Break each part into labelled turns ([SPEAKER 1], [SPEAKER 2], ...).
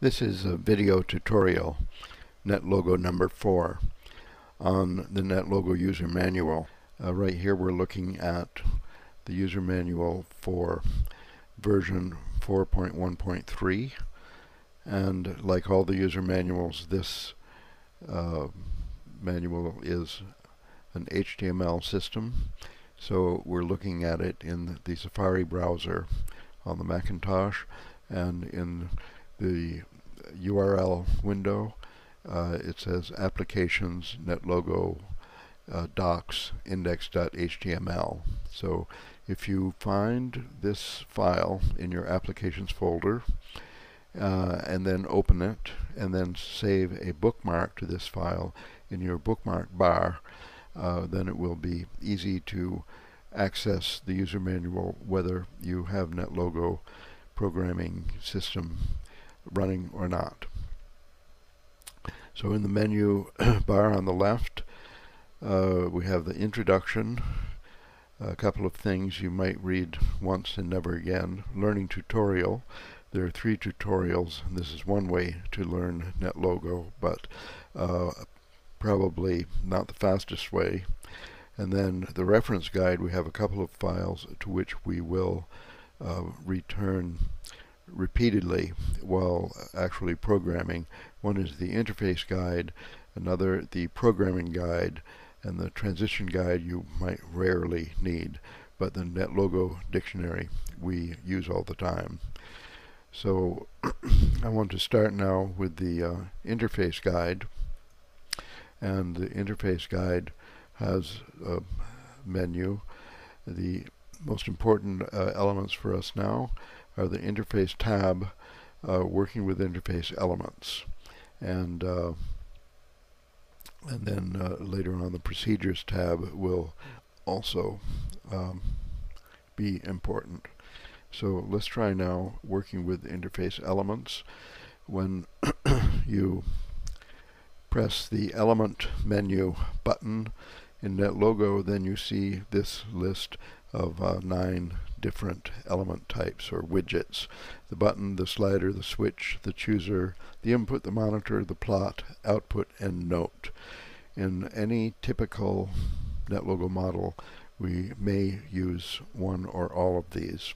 [SPEAKER 1] This is a video tutorial, NetLogo number 4, on the NetLogo user manual. Right here we're looking at the user manual for version 4.1.3, and like all the user manuals, this manual is an HTML system. So we're looking at it in the Safari browser on the Macintosh, and in the URL window it says applications NetLogo docs index.html. So if you find this file in your applications folder and then open it and then save a bookmark to this file in your bookmark bar, then it will be easy to access the user manual whether you have NetLogo programming system running or not. So in the menu bar on the left, we have the introduction, a couple of things you might read once and never again, learning tutorial. There are 3 tutorials, and this is one way to learn NetLogo, but probably not the fastest way. And then the reference guide, we have a couple of files to which we will return repeatedly while actually programming. One is the interface guide, another the programming guide, and the transition guide you might rarely need, but the NetLogo dictionary we use all the time. So I want to start now with the interface guide, and the interface guide has a menu. The most important elements for us now are the interface tab, working with interface elements, and then later on the procedures tab will also be important. So let's try now working with interface elements. When you press the element menu button in NetLogo, then you see this list of 9 different element types or widgets: the button, the slider, the switch, the chooser, the input, the monitor, the plot, output, and note. In any typical NetLogo model, we may use one or all of these.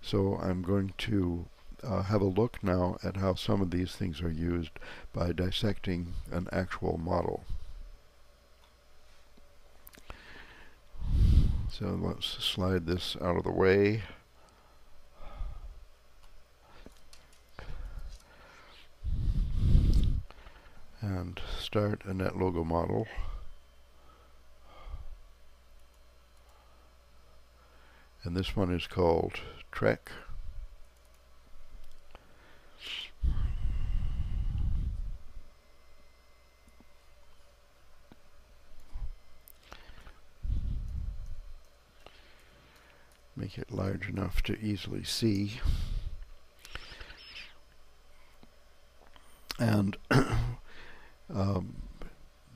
[SPEAKER 1] So I'm going to have a look now at how some of these things are used by dissecting an actual model. So let's slide this out of the way. And start a NetLogo model. And this one is called Trek. Make it large enough to easily see. And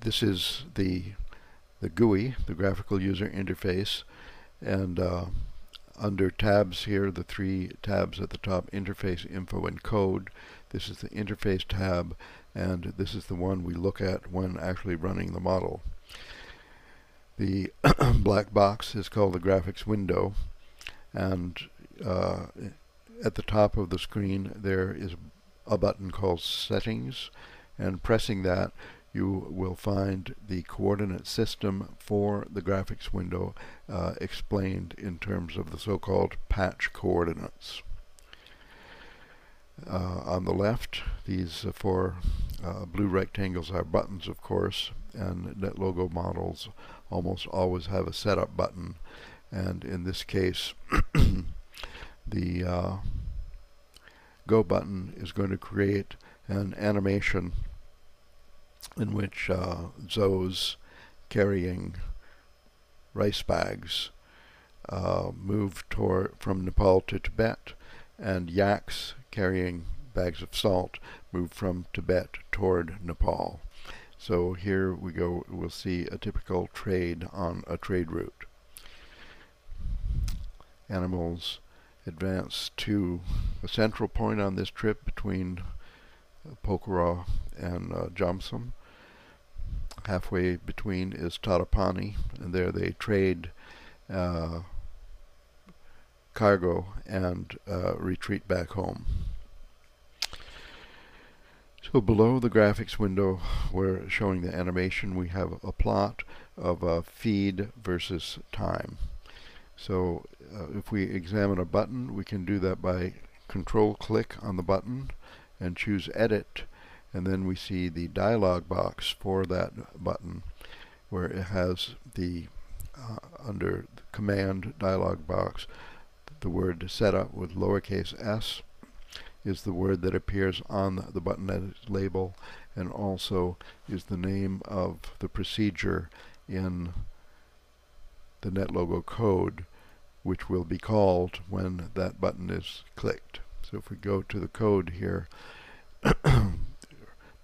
[SPEAKER 1] this is the GUI, the graphical user interface, and under tabs here, the 3 tabs at the top: interface, info, and code. This is the interface tab, and this is the one we look at when actually running the model. The black box is called the graphics window, and at the top of the screen there is a button called settings, and pressing that you will find the coordinate system for the graphics window explained in terms of the so-called patch coordinates. On the left, these 4 blue rectangles are buttons, of course, and NetLogo models almost always have a setup button, and in this case the Go button is going to create an animation in which Zos carrying rice bags move from Nepal to Tibet, and yaks carrying bags of salt move from Tibet toward Nepal. So here we go, we'll see a typical trade on a trade route. Animals advance to a central point on this trip between Pokora and Jomsom. Halfway between is Tatapani, and there they trade cargo and retreat back home. So below the graphics window, we're showing the animation. We have a plot of feed versus time. So if we examine a button, we can do that by control-click on the button and choose Edit, and then we see the dialog box for that button, where it has the under the Command dialog box, the word Setup with lowercase s is the word that appears on the button as label, and also is the name of the procedure in the NetLogo code, which will be called when that button is clicked. So if we go to the code here,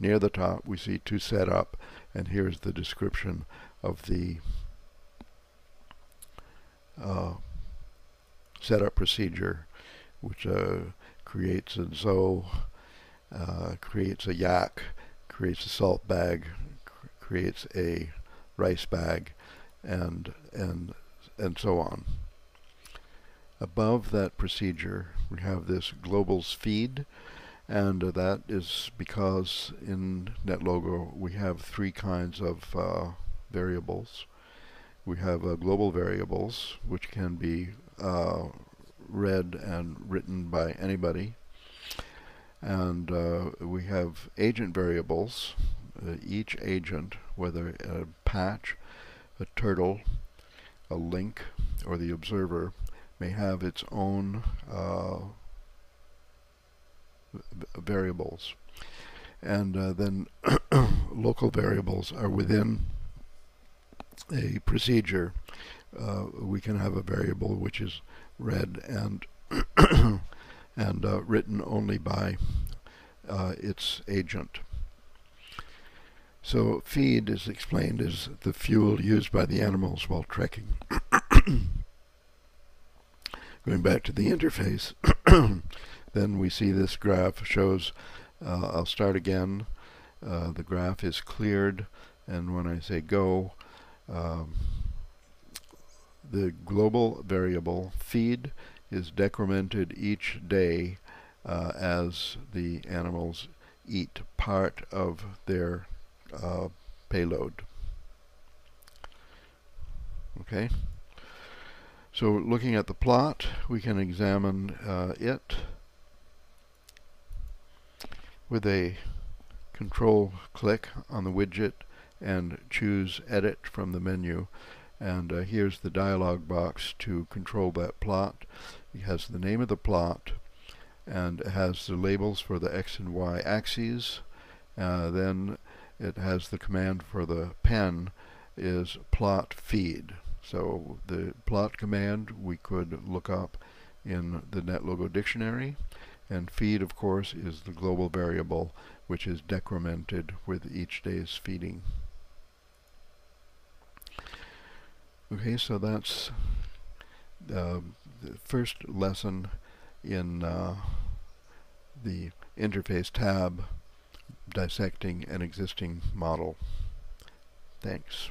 [SPEAKER 1] near the top we see to set up, and here's the description of the setup procedure, which creates a zo, creates a yak, creates a salt bag, creates a rice bag, and so on. Above that procedure, we have this globals feed, and that is because in NetLogo we have three kinds of variables. We have global variables, which can be read and written by anybody, and we have agent variables. Each agent, whether a patch, a turtle, a link, or the observer, may have its own variables. And then local variables are within a procedure. We can have a variable which is read and and written only by its agent. So feed is explained as the fuel used by the animals while trekking. Going back to the interface, then we see this graph shows, I'll start again, the graph is cleared, and when I say go, the global variable feed is decremented each day as the animals eat part of their payload. Okay? So looking at the plot, we can examine it with a control click on the widget and choose Edit from the menu. And here's the dialog box to control that plot. It has the name of the plot, and it has the labels for the X and Y axes. Then it has the command for the pen is plot feed. So the plot command we could look up in the NetLogo dictionary, and feed, of course, is the global variable which is decremented with each day's feeding. Okay, so that's the first lesson in the interface tab, dissecting an existing model. Thanks.